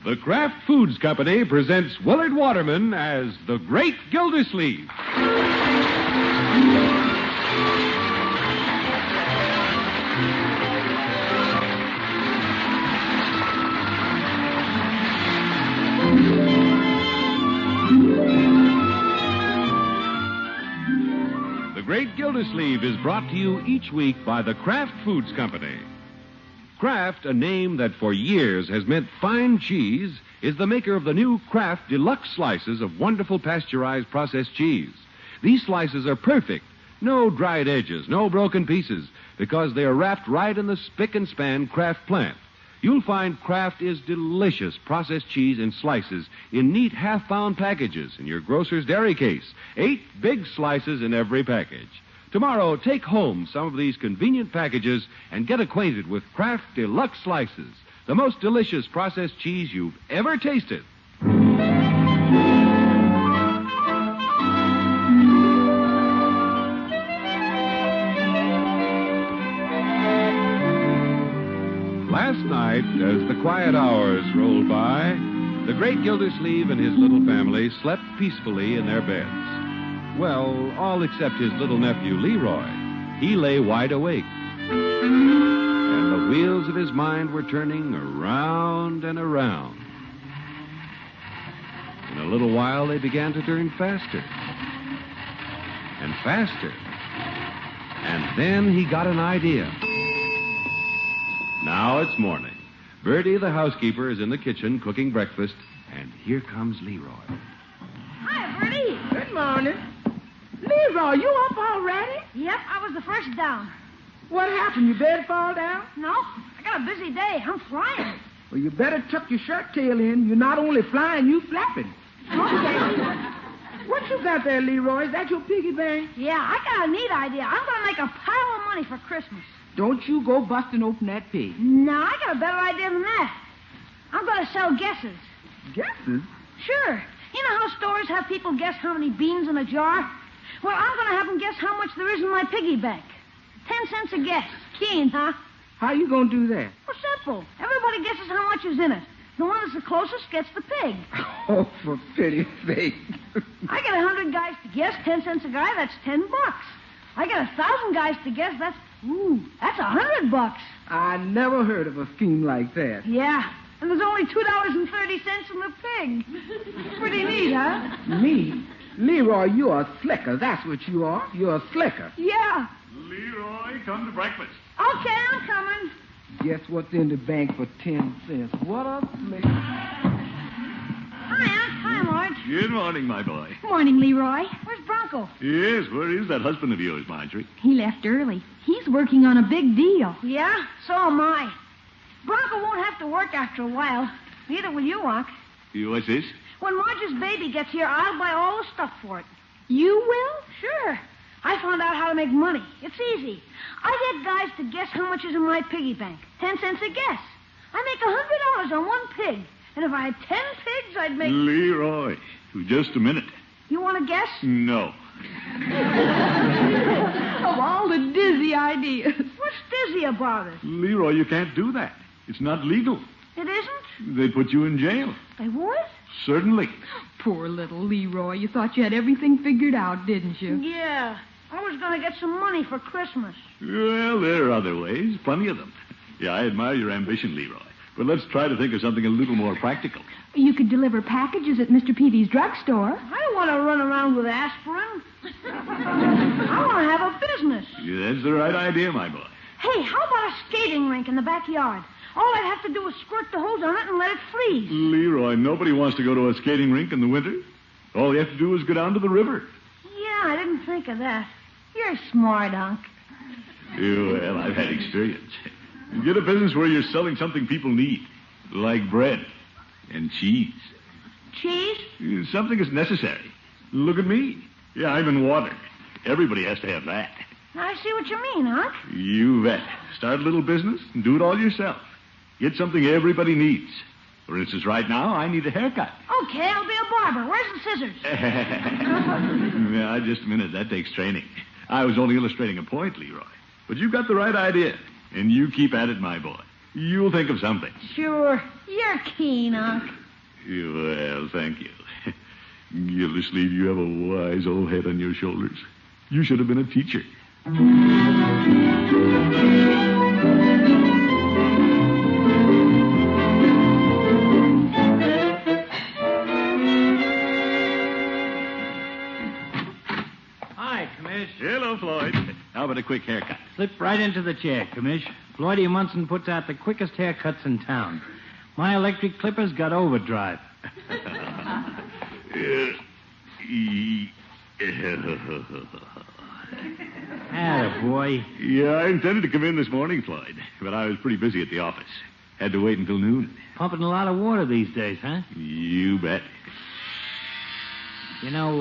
The Kraft Foods Company presents Willard Waterman as the Great Gildersleeve. The Great Gildersleeve is brought to you each week by the Kraft Foods Company. Kraft, a name that for years has meant fine cheese, is the maker of the new Kraft Deluxe slices of wonderful pasteurized processed cheese. These slices are perfect. No dried edges, no broken pieces, because they are wrapped right in the spick and span Kraft plant. You'll find Kraft is delicious processed cheese in slices in neat half-pound packages in your grocer's dairy case. 8 big slices in every package. Tomorrow, take home some of these convenient packages and get acquainted with Kraft Deluxe Slices, the most delicious processed cheese you've ever tasted. Last night, as the quiet hours rolled by, the great Gildersleeve and his little family slept peacefully in their beds. Well, all except his little nephew, Leroy. He lay wide awake. And the wheels of his mind were turning around and around. In a little while, they began to turn faster. And faster. And then he got an idea. Now it's morning. Bertie, the housekeeper, is in the kitchen cooking breakfast, and here comes Leroy. Hi, Bertie. Good morning. Leroy, you up already? Yep, I was the first down. What happened? Your bed fall down? No, I got a busy day. I'm flying. Well, you better tuck your shirt tail in. You're not only flying, you flapping. Okay. What you got there, Leroy? Is that your piggy bank? Yeah, I got a neat idea. I'm going to make a pile of money for Christmas. Don't you go busting open that pig. No, I got a better idea than that. I'm going to sell guesses. Guesses? Sure. You know how stores have people guess how many beans in a jar? Well, I'm going to have them guess how much there is in my piggy bank. 10 cents a guess. Keen, huh? How you going to do that? Well, simple. Everybody guesses how much is in it. The one that's the closest gets the pig. Oh, for pity's sake. I get 100 guys to guess, 10 cents a guy, that's $10. I get 1,000 guys to guess, that's $100. I never heard of a scheme like that. Yeah, and there's only $2.30 in the pig. Pretty neat, huh? Me? Leroy, you're a slicker. That's what you are. You're a slicker. Yeah. Leroy, come to breakfast. Okay, I'm coming. Guess what's in the bank for 10 cents? What a slicker. Hi, Aunt. Hi, Marge. Good morning, my boy. Morning, Leroy. Where's Bronco? Yes, where is that husband of yours, Marjorie? He left early. He's working on a big deal. Yeah, so am I. Bronco won't have to work after a while. Neither will you, Unc. What's this? When Marge's baby gets here, I'll buy all the stuff for it. You will? Sure. I found out how to make money. It's easy. I get guys to guess how much is in my piggy bank. 10 cents a guess. I make $100 on one pig. And if I had 10 pigs, I'd make... Leroy, just a minute. You want to guess? No. Of all the dizzy ideas. What's dizzy about it? Leroy, you can't do that. It's not legal. It isn't? They'd put you in jail. They would? Certainly. Poor little Leroy. You thought you had everything figured out, didn't you? Yeah. I was going to get some money for Christmas. Well, there are other ways. Plenty of them. Yeah, I admire your ambition, Leroy. But let's try to think of something a little more practical. You could deliver packages at Mr. Peavy's drugstore. I don't want to run around with aspirin. I want to have a business. Yeah, that's the right idea, my boy. Hey, how about a skating rink in the backyard? All I'd have to do is squirt the hose on it and let it freeze. Leroy, nobody wants to go to a skating rink in the winter. All you have to do is go down to the river. Yeah, I didn't think of that. You're smart, Unc. Well, I've had experience. Get a business where you're selling something people need, like bread and cheese. Cheese? Something is necessary. Look at me. Yeah, I'm in water. Everybody has to have that. I see what you mean, Unc. You bet. Start a little business and do it all yourself. Get something everybody needs. For instance, right now, I need a haircut. Okay, I'll be a barber. Where's the scissors? Yeah, just a minute. That takes training. I was only illustrating a point, Leroy. But you've got the right idea. And you keep at it, my boy. You'll think of something. Sure. You're keen, Unc. Well, thank you. Gildersleeve, you have a wise old head on your shoulders. You should have been a teacher. Hi, Commish. Hello, Floyd. How about a quick haircut? Slip right into the chair, Commish. Floydie Munson puts out the quickest haircuts in town. My electric clippers got overdrive. Attaboy. Yeah, I intended to come in this morning, Floyd, but I was pretty busy at the office. Had to wait until noon. Pumping a lot of water these days, huh? You bet. You know,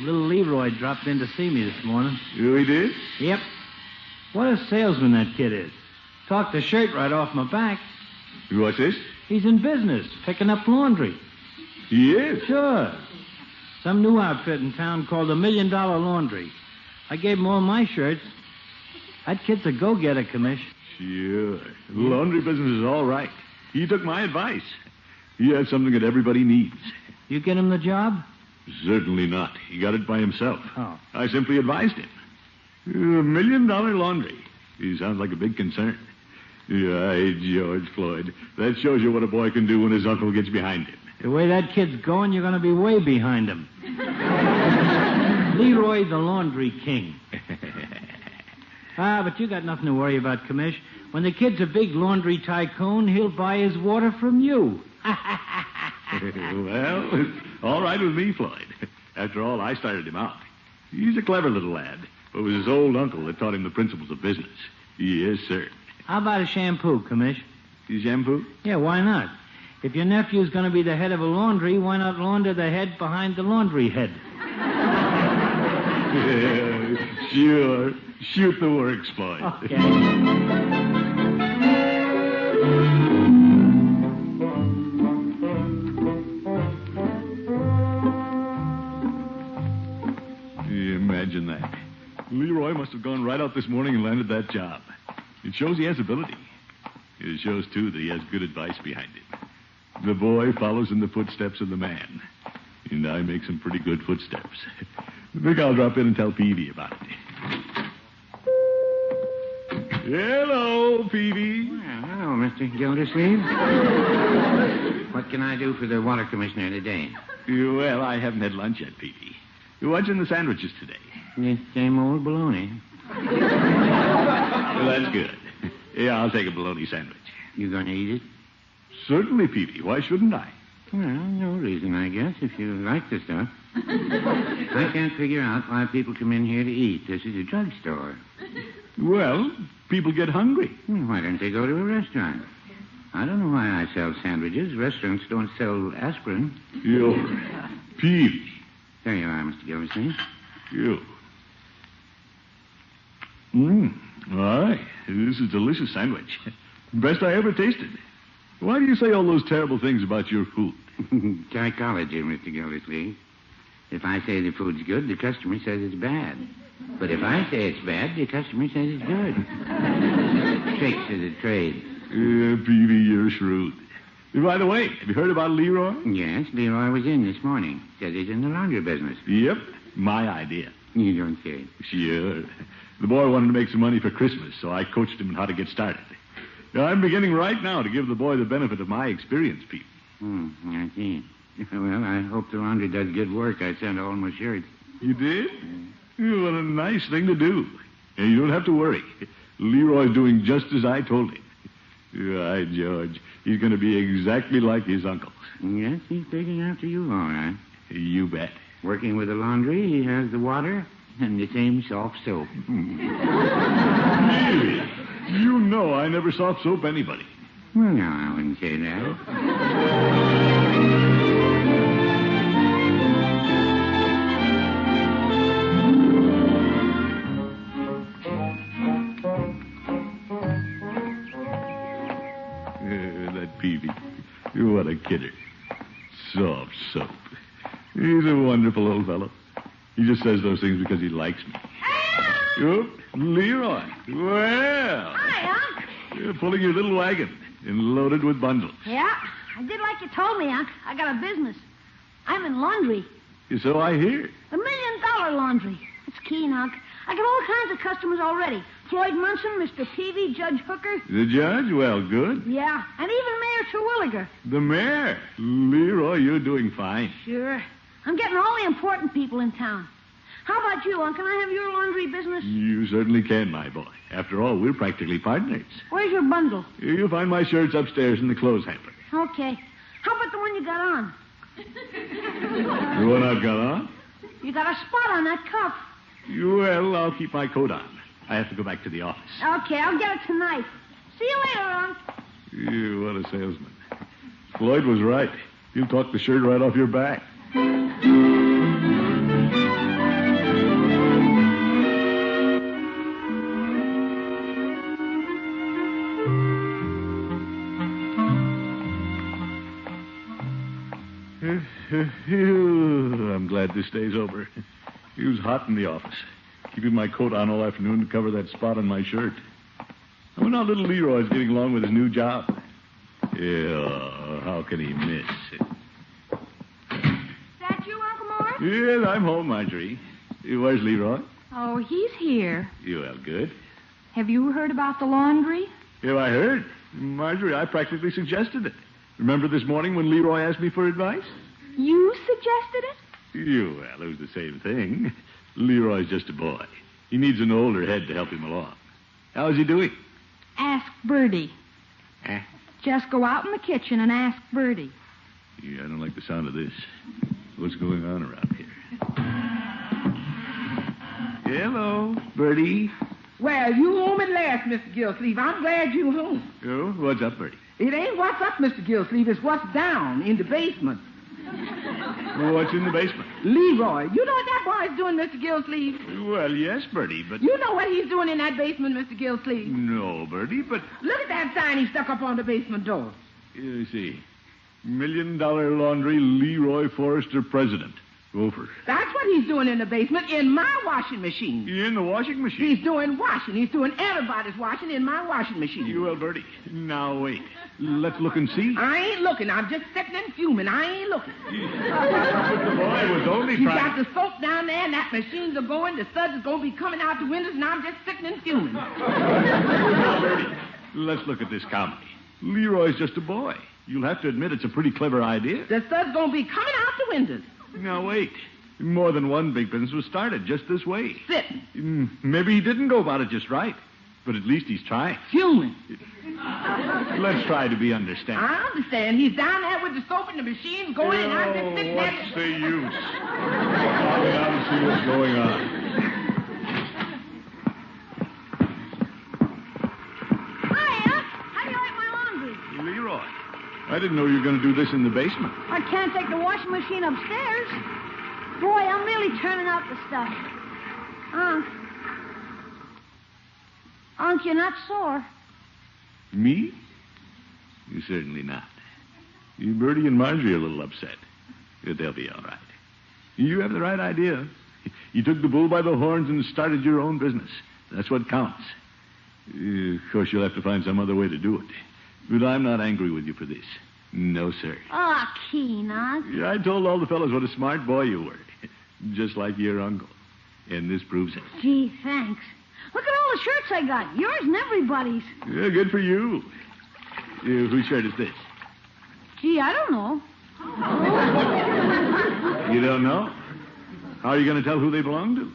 little Leroy dropped in to see me this morning. You he did? Yep. What a salesman that kid is. Talked the shirt right off my back. What's this? He's in business, picking up laundry. He is? Sure. Some new outfit in town called the $1 Million Laundry. I gave him all my shirts. That kid's a go-getter, Commish. Sure. The laundry business is all right. He took my advice. He has something that everybody needs. You get him the job? Certainly not. He got it by himself. Oh. I simply advised him. $1 Million Laundry. He sounds like a big concern. Yeah, George Floyd. That shows you what a boy can do when his uncle gets behind him. The way that kid's going, you're going to be way behind him. Leroy the Laundry King. But you got nothing to worry about, Commish. When the kid's a big laundry tycoon, he'll buy his water from you. Well, it's all right with me, Floyd. After all, I started him out. He's a clever little lad. But it was his old uncle that taught him the principles of business. Yes, sir. How about a shampoo, Commish? Shampoo? Yeah, why not? If your nephew's going to be the head of a laundry, why not launder the head behind the laundry head? Yeah, sure. Shoot the works, Floyd. Okay. Imagine that. Leroy must have gone right out this morning and landed that job. It shows he has ability. It shows, too, that he has good advice behind him. The boy follows in the footsteps of the man. And I make some pretty good footsteps. I think I'll drop in and tell Peavy about it. Hello, Peavy. Well, hello, Mr. Gildersleeve. What can I do for the water commissioner today? Well, I haven't had lunch yet, Peavy. What's in the sandwiches today? The same old baloney. Well, that's good. Yeah, I'll take a bologna sandwich. You going to eat it? Certainly, Peavy. Why shouldn't I? Well, no reason, I guess, if you like the stuff. I can't figure out why people come in here to eat. This is a drugstore. Well, people get hungry. Well, why don't they go to a restaurant? I don't know why I sell sandwiches. Restaurants don't sell aspirin. You, Peavy. There you are, Mr. Gildersleeve. You. All right. This is a delicious sandwich. Best I ever tasted. Why do you say all those terrible things about your food? Psychology, Mr. Gildersleeve. If I say the food's good, the customer says it's bad. But if I say it's bad, the customer says it's good. Tricks of the trade. Peavy, you're shrewd. By the way, have you heard about Leroy? Yes, Leroy was in this morning. Said he's in the laundry business. Yep, my idea. You don't say. Sure. The boy wanted to make some money for Christmas, so I coached him on how to get started. I'm beginning right now to give the boy the benefit of my experience, Pete. I see. Well, I hope the laundry does good work. I sent all my shirts. You did? What a nice thing to do. And you don't have to worry. Leroy's doing just as I told him. Right, George. He's going to be exactly like his uncle. Yes, he's taking after you, all right. You bet. Working with the laundry, he has the water and the same soft soap. Really? You know I never soft soap anybody. Well, no, I wouldn't say that. That Peavy. What a kidder. Soft soap. He's a wonderful old fellow. He just says those things because he likes me. Hey, Oh, Leroy. Well. Hi, Unc. You're pulling your little wagon. and loaded with bundles. Yeah, I did like you told me, Unc. I got a business. I'm in laundry. So I hear. $1 million laundry. It's keen, Unc. I got all kinds of customers already. Floyd Munson, Mr. Peavy, Judge Hooker. The judge? Well, good. Yeah, and even Mayor Terwilliger. The mayor? Leroy, you're doing fine. Sure. I'm getting all the important people in town. How about you, Unc? Can I have your laundry business? You certainly can, my boy. After all, we're practically partners. Where's your bundle? You'll find my shirts upstairs in the clothes hamper. Okay. How about the one you got on? The one I've got on? You got a spot on that cuff. Well, I'll keep my coat on. I have to go back to the office. Okay, I'll get it tonight. See you later, Unc. What a salesman. Floyd was right. He'll talk the shirt right off your back. I'm glad this day's over. It was hot in the office, keeping my coat on all afternoon to cover that spot on my shirt. I wonder how little Leroy's getting along with his new job. Yeah, how can he miss it? That you, Uncle Morris? Yes, I'm home, Marjorie. Where's Leroy? Oh, he's here. Well, good. Have you heard about the laundry? Yeah, I heard. Marjorie, I practically suggested it. Remember this morning when Leroy asked me for advice? You suggested it? Well, it was the same thing. Leroy's just a boy. He needs an older head to help him along. How's he doing? Ask Bertie. Eh? Just go out in the kitchen and ask Bertie. Yeah, I don't like the sound of this. What's going on around here? Hello, Bertie. Well, you home at last, Mr. Gillsleeve. I'm glad you home. Oh, what's up, Bertie? It ain't what's up, Mr. Gillsleeve. It's what's down in the basement. What's in the basement? Leroy. You know what that boy's doing, Mr. Gillsleeve? Well, yes, Bertie, but... You know what he's doing in that basement, Mr. Gillsleeve? No, Bertie, but... Look at that sign he stuck up on the basement door. You see. $1 Million Laundry, Leroy Forrester, President. Gopher. That's what he's doing in the basement in my washing machine. In the washing machine? He's doing washing. He's doing everybody's washing in my washing machine. Well, Bertie, now wait. Let's look and see. I ain't looking. I'm just sitting and fuming. I ain't looking. But the boy was only You trying... got the soap down there, and that machine's a going. The suds is going to be coming out the windows, and I'm just sitting and fuming. Now, Bertie, let's look at this comedy. Leroy's just a boy. You'll have to admit it's a pretty clever idea. The suds going to be coming out the windows. Now, wait. More than one big business was started just this way. Sitting. Maybe he didn't go about it just right, but at least he's trying. Fuming. Let's try to be understanding. I understand. He's down there with the soap and the machine's going, and I'm just sitting there. What's the use? I'll get out and see what's going on. Hi, Unc. How do you like my laundry? Leroy, I didn't know you were going to do this in the basement. I can't take the washing machine upstairs. Boy, I'm really turning out the stuff. Unc, you're not sore. Me? You certainly not. You, Bertie, and Marjorie are a little upset. But they'll be all right. You have the right idea. You took the bull by the horns and started your own business. That's what counts. Of course, you'll have to find some other way to do it. But I'm not angry with you for this. No, sir. Oh, keen, Unc. I told all the fellows what a smart boy you were. Just like your uncle. And this proves it. Gee, thanks. Look at all the shirts I got. Yours and everybody's. Yeah, good for you. Whose shirt is this? Gee, I don't know. You don't know? How are you going to tell who they belong to?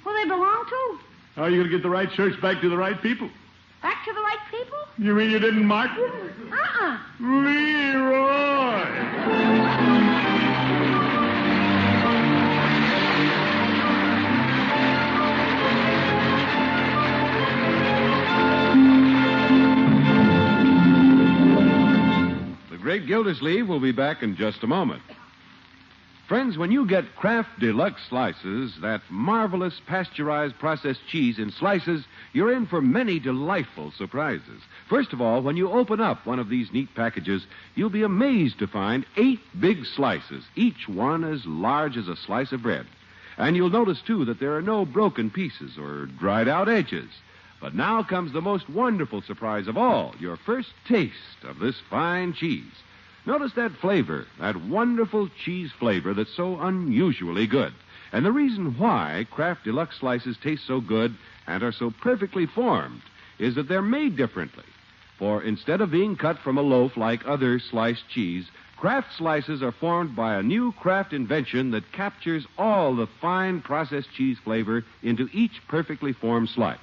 Who they belong to? How are you going to get the right shirts back to the right people? Back to the right people? You mean you didn't mark them? Leroy! The Great Gildersleeve will be back in just a moment. Friends, when you get Kraft Deluxe Slices, that marvelous pasteurized processed cheese in slices, you're in for many delightful surprises. First of all, when you open up one of these neat packages, you'll be amazed to find 8 big slices, each one as large as a slice of bread. And you'll notice, too, that there are no broken pieces or dried-out edges. But now comes the most wonderful surprise of all, your first taste of this fine cheese. Notice that flavor, that wonderful cheese flavor that's so unusually good. And the reason why Kraft Deluxe slices taste so good and are so perfectly formed is that they're made differently. For instead of being cut from a loaf like other sliced cheese, Kraft slices are formed by a new Kraft invention that captures all the fine processed cheese flavor into each perfectly formed slice.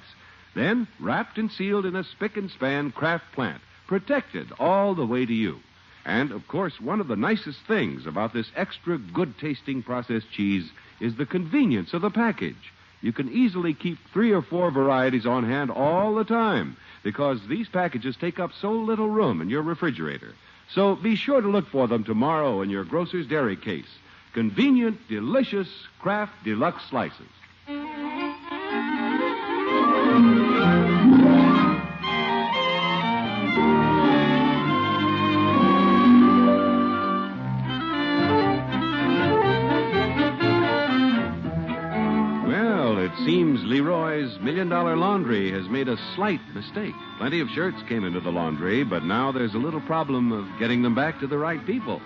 Then, wrapped and sealed in a spick-and-span Kraft plant, protected all the way to you. And, of course, one of the nicest things about this extra good-tasting processed cheese is the convenience of the package. You can easily keep 3 or 4 varieties on hand all the time because these packages take up so little room in your refrigerator. So be sure to look for them tomorrow in your grocer's dairy case. Convenient, delicious Kraft Deluxe slices. Seems Leroy's $1 Million Laundry has made a slight mistake. Plenty of shirts came into the laundry, but now there's a little problem of getting them back to the right people.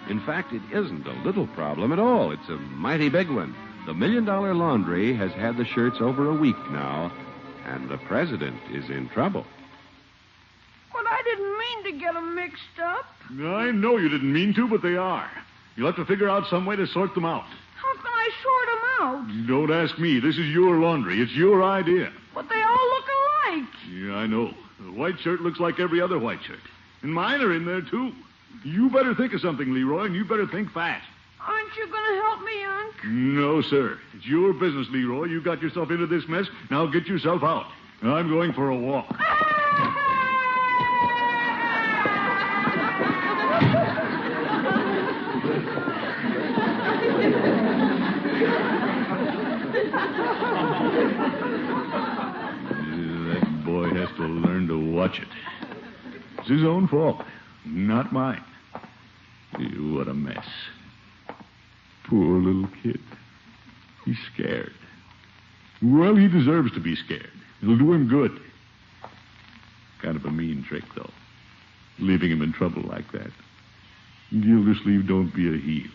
In fact, it isn't a little problem at all. It's a mighty big one. The $1 Million Laundry has had the shirts over a week now, and the president is in trouble. But I didn't mean to get them mixed up. I know you didn't mean to, but they are. You'll have to figure out some way to sort them out. How can I sort them out? Don't ask me. This is your laundry. It's your idea. But they all look alike. Yeah, I know. The white shirt looks like every other white shirt. And mine are in there, too. You better think of something, Leroy, and you better think fast. Aren't you going to help me, Unc? No, sir. It's your business, Leroy. You got yourself into this mess. Now get yourself out. I'm going for a walk. That boy has to learn to watch it. It's his own fault, not mine. What a mess. Poor little kid. He's scared. Well, he deserves to be scared. It'll do him good. Kind of a mean trick, though. Leaving him in trouble like that. Gildersleeve, don't be a heel.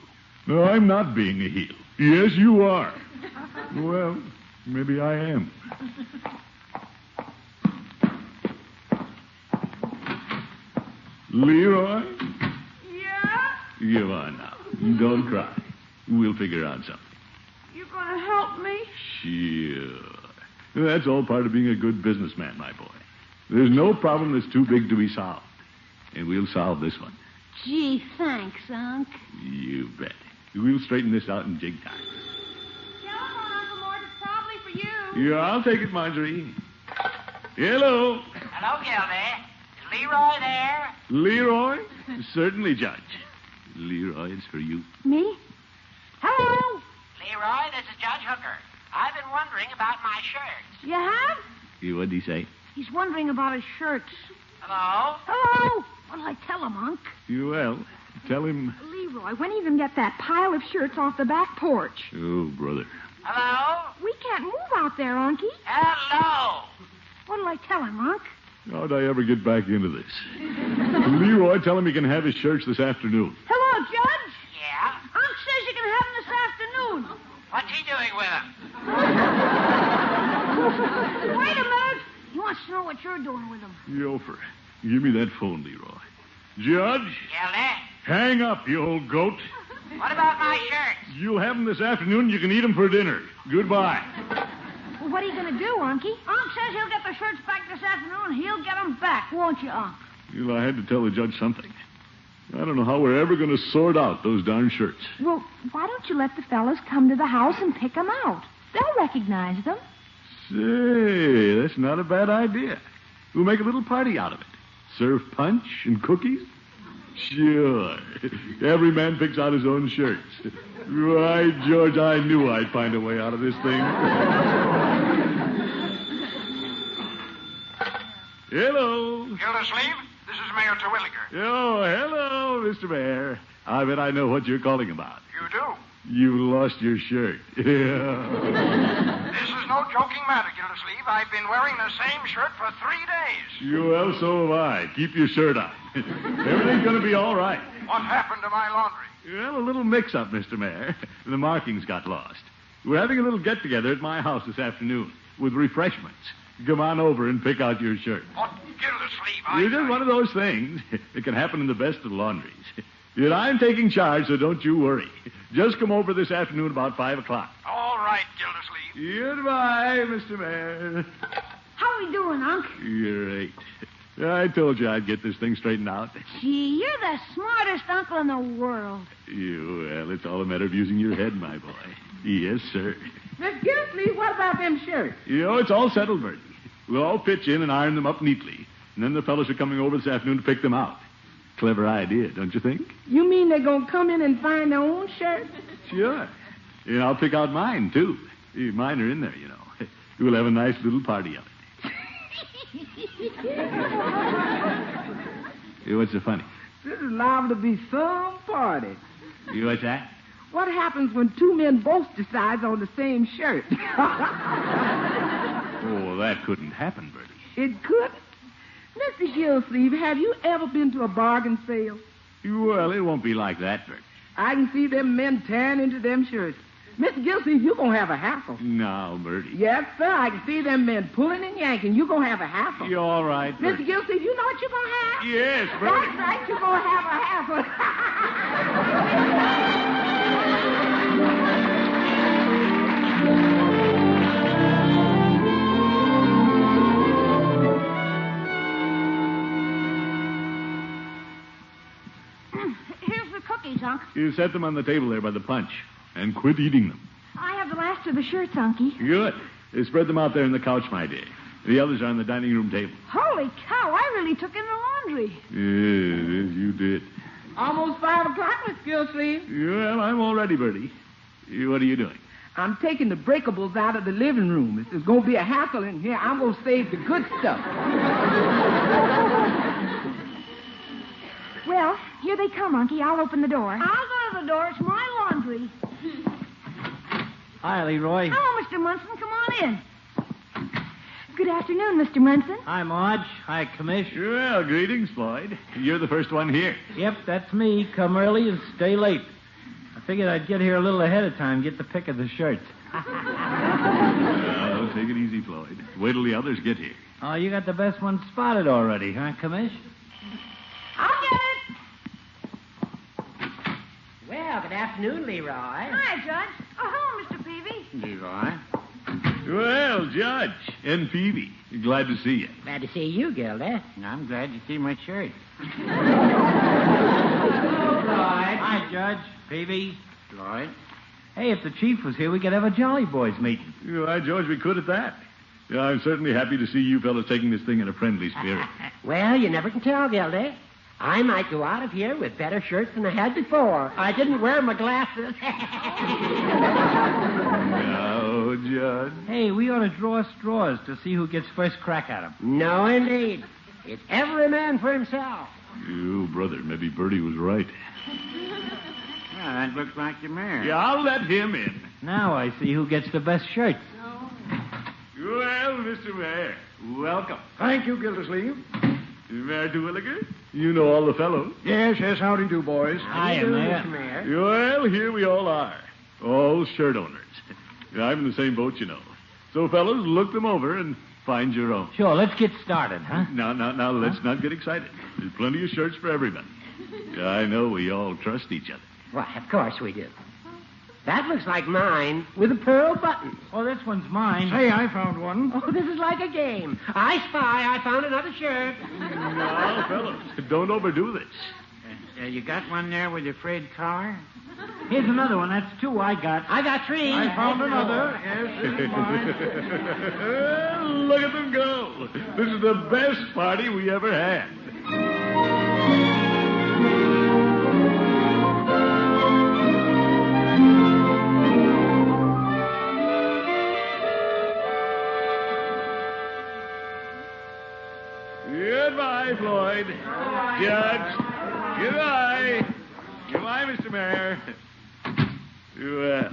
No, I'm not being a heel. Yes, you are. Well, maybe I am. Leroy? Yeah? Come on now. Don't cry. We'll figure out something. You going to help me? Sure. That's all part of being a good businessman, my boy. There's no problem that's too big to be solved. And we'll solve this one. Gee, thanks, Unc. You bet. We'll straighten this out in jig time. Telephone, Uncle Mort. It's probably for you. Yeah, I'll take it, Marjorie. Hello. Hello, Gildy. Is Leroy there? Leroy? Certainly, Judge. Leroy, it's for you. Me? Hello? Leroy, this is Judge Hooker. I've been wondering about my shirts. You have? What'd he say? He's wondering about his shirts. Hello? Hello? What'll I tell him, Unc? Well, tell him... Leroy, when are you going to get that pile of shirts off the back porch? Oh, brother. Hello? We can't move out there, Unky. Hello? What'll I tell him, Unc? How'd I ever get back into this? Leroy, tell him he can have his shirts this afternoon. Hello, Judge. Yeah? Unc says you can have them this afternoon. What's he doing with them? Wait a minute. He wants to know what you're doing with them. Yofer, give me that phone, Leroy. Judge, Gildy? hang up, you old goat. What about my shirts? You'll have them this afternoon. You can eat them for dinner. Goodbye. Well, what are you going to do, Unky? Unc says he'll get the shirts back this afternoon, and he'll get them back, won't you, Unc? Well, I had to tell the judge something. I don't know how we're ever going to sort out those darn shirts. Well, why don't you let the fellas come to the house and pick them out? They'll recognize them. Say, that's not a bad idea. We'll make a little party out of it. Serve punch and cookies? Sure. Every man picks out his own shirts. Why, George, I knew I'd find a way out of this thing. Hello. Gildersleeve, this is Mayor Terwilliger. Oh, hello, Mr. Mayor. I bet I know what you're calling about. You do? You lost your shirt. This is is no joking matter, Gildersleeve. I've been wearing the same shirt for 3 days. Well, so have I. Keep your shirt on. Everything's going to be all right. What happened to my laundry? Well, a little mix-up, Mr. Mayor. The markings got lost. We're having a little get-together at my house this afternoon with refreshments. Come on over and pick out your shirt. What, Gildersleeve? It's just one of those things. It can happen in the best of laundries. Yet I'm taking charge, so don't you worry. Just come over this afternoon about 5 o'clock. All right, Gildersleeve. Goodbye, Mr. Mayor. How we doing, Unc? Great. I told you I'd get this thing straightened out. Gee, you're the smartest uncle in the world. Well, it's all a matter of using your head, my boy. Yes, sir. Miss Gildersleeve, what about them shirts? It's all settled, Bertie. We'll all pitch in and iron them up neatly. And then the fellows are coming over this afternoon to pick them out. Clever idea, don't you think? You mean they're going to come in and find their own shirts? Sure. And I'll pick out mine, too. Mine are in there, you know. We'll have a nice little party of it. What's so funny? This is liable to be some party. What's that? What happens when two men both decide on the same shirt? Oh, that couldn't happen, Bertie. It couldn't? Mr. Gildersleeve, have you ever been to a bargain sale? Well, it won't be like that, Bertie. I can see them men tearing into them shirts. Mr. Gildersleeve, you're going to have a hassle. No, Bertie. Yes, sir. I can see them men pulling and yanking. You're going to have a hassle. You're all right, Bertie. Mr. Gildersleeve, you know what you're going to have? Yes, Bertie. That's right. You're going to have a hassle. Here's the cookies, Unc. You set them on the table there by the punch. And quit eating them. I have the last of the shirts, Unky. Good. Spread them out there on the couch, my dear. The others are on the dining room table. Holy cow, I really took in the laundry. Yes, you did. Almost 5 o'clock, Miss Gildersleeve. Well, I'm all ready, Bertie. What are you doing? I'm taking the breakables out of the living room. If there's going to be a hassle in here, I'm going to save the good stuff. Well, here they come, Unky. I'll open the door. I'll go to the door. It's my laundry. Hi, Leroy. Hello, Mr. Munson. Come on in. Good afternoon, Mr. Munson. Hi, Marge. Hi, Commish. Well, greetings, Floyd. You're the first one here. Yep, that's me. Come early and stay late. I figured I'd get here a little ahead of time, get the pick of the shirts. Well, take it easy, Floyd. Wait till the others get here. Oh, you got the best one spotted already, huh, Commish? I'll get it. Well, good afternoon, Leroy. Hi, Judge. Oh, hello, Mr. Peavy. Leroy. Well, Judge and Peavy, glad to see you. Glad to see you, Gilda. I'm glad to see my shirt. Hi, Judge. Peavy. Floyd. Hey, if the chief was here, we could have a Jolly Boys meeting. Why, George, we could at that. I'm certainly happy to see you fellas taking this thing in a friendly spirit. Well, you never can tell, Gilda. I might go out of here with better shirts than I had before. I didn't wear my glasses. No, Judge. Hey, we ought to draw straws to see who gets first crack at them. No, indeed. It's every man for himself. You, brother, maybe Bertie was right. Well, that looks like the mayor. Yeah, I'll let him in. Now I see who gets the best shirts. Well, Mr. Mayor, welcome. Thank you, Gildersleeve. Mayor Terwilliger, you know all the fellows. Yes, howdy do, boys. Hiya, Mr. Mayor. Mayor. Well, here we all are. All shirt owners. I'm in the same boat, you know. So, fellows, look them over and find your own. Sure, let's get started, huh? Now, let's not get excited. There's plenty of shirts for everybody. I know we all trust each other. Why, of course we do. That looks like mine with a pearl button. Oh, this one's mine. Hey, I found one. Oh, this is like a game. I spy. I found another shirt. Now, fellows, don't overdo this. You got one there with the frayed collar? Here's another one. That's two I got. I got 3. I found another. Yes, this is mine. Look at them go. This is the best party we ever had. Goodbye, Floyd. Judge. Goodbye. Goodbye, Mr. Mayor. Well,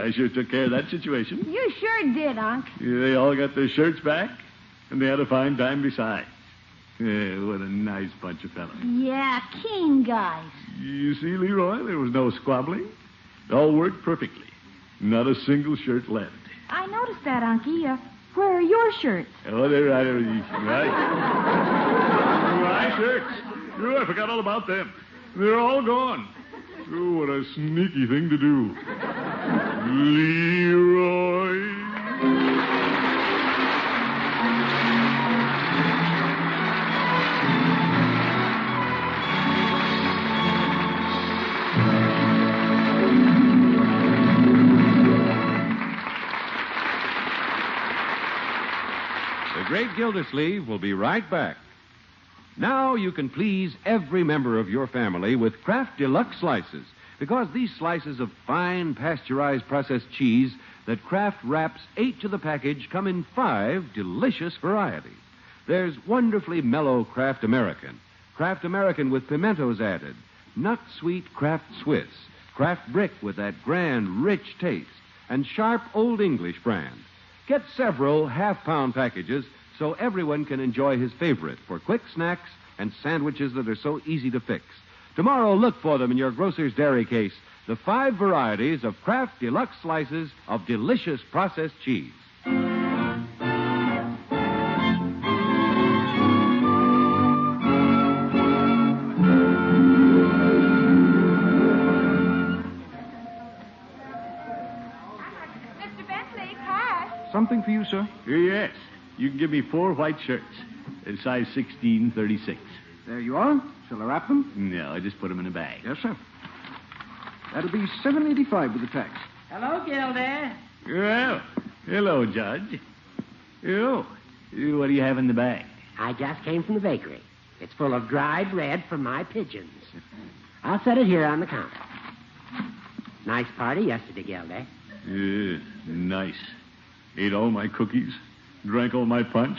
I sure took care of that situation. You sure did, Unc. They all got their shirts back, and they had a fine time besides. Yeah, what a nice bunch of fellas. Yeah, keen guys. You see, Leroy, there was no squabbling. It all worked perfectly. Not a single shirt left. I noticed that, Unky. Where are your shirts? Oh, they're right. Right. My shirts. Oh, I forgot all about them. They're all gone. Oh, what a sneaky thing to do. Leroy. The Great Gildersleeve will be right back. Now you can please every member of your family with Kraft Deluxe Slices, because these slices of fine pasteurized processed cheese that Kraft wraps 8 to the package come in 5 delicious varieties. There's wonderfully mellow Kraft American with pimentos added, nut sweet Kraft Swiss, Kraft Brick with that grand, rich taste, and sharp Old English brand. Get several half-pound packages so everyone can enjoy his favorite for quick snacks and sandwiches that are so easy to fix. Tomorrow, look for them in your grocer's dairy case, the 5 varieties of Kraft Deluxe Slices of delicious processed cheese. Mr. Bentley, cash. Something for you, sir? Yes. You can give me 4 white shirts, size 1636. There you are. Shall I wrap them? No, I just put them in a bag. Yes, sir. That'll be $7.85 with the tax. Hello, Gildy. Well, hello, Judge. Oh, what do you have in the bag? I just came from the bakery. It's full of dry bread for my pigeons. I'll set it here on the counter. Nice party yesterday, Gildy. Yeah, nice. Ate all my cookies, drank all my punch.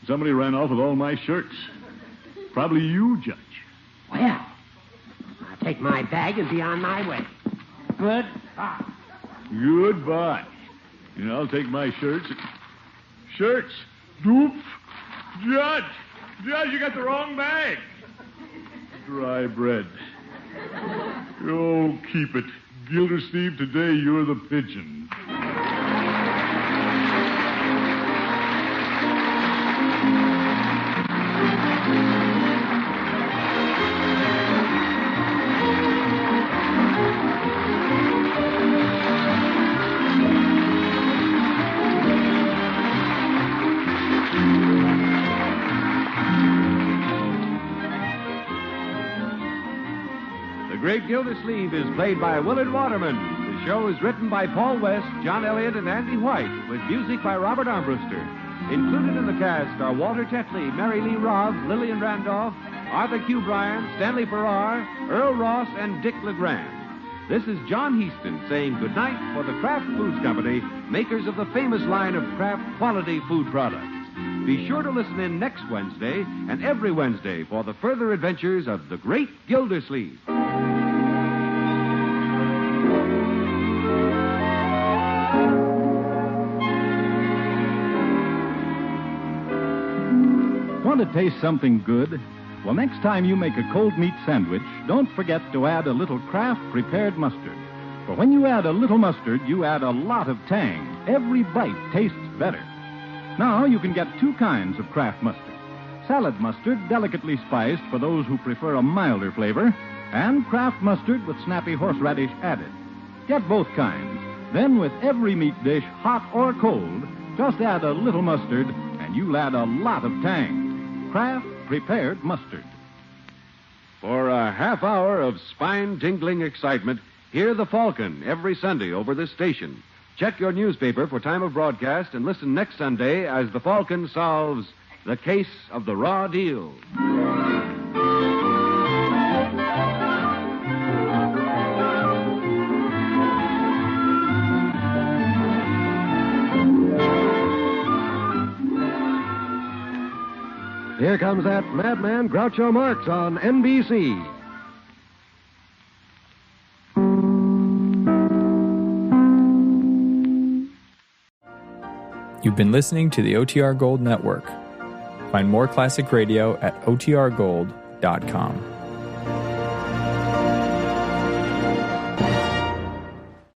Somebody ran off with all my shirts. Probably you, Judge. Well, I'll take my bag and be on my way. Goodbye. Goodbye. And I'll take my shirts. Shirts? Doop. Judge, you got the wrong bag. Dry bread. Oh, keep it. Gildersleeve, today you're the pigeon. The Great Gildersleeve is played by Willard Waterman. The show is written by Paul West, John Elliott, and Andy White, with music by Robert Armbruster. Included in the cast are Walter Tetley, Mary Lee Robb, Lillian Randolph, Arthur Q. Bryan, Stanley Farrar, Earl Ross, and Dick LeGrand. This is John Heaston saying goodnight for the Kraft Foods Company, makers of the famous line of Kraft quality food products. Be sure to listen in next Wednesday and every Wednesday for the further adventures of the Great Gildersleeve. Want to taste something good? Well, next time you make a cold meat sandwich, don't forget to add a little Kraft prepared mustard. For when you add a little mustard, you add a lot of tang. Every bite tastes better. Now you can get 2 kinds of Kraft mustard. Salad mustard, delicately spiced for those who prefer a milder flavor, and Kraft mustard with snappy horseradish added. Get both kinds. Then with every meat dish, hot or cold, just add a little mustard, and you'll add a lot of tang. Kraft prepared mustard. For a half hour of spine-tingling excitement, hear The Falcon every Sunday over this station. Check your newspaper for time of broadcast and listen next Sunday as The Falcon solves the case of the raw deal. Here comes that madman Groucho Marx on NBC. You've been listening to the OTR Gold Network. Find more classic radio at otrgold.com.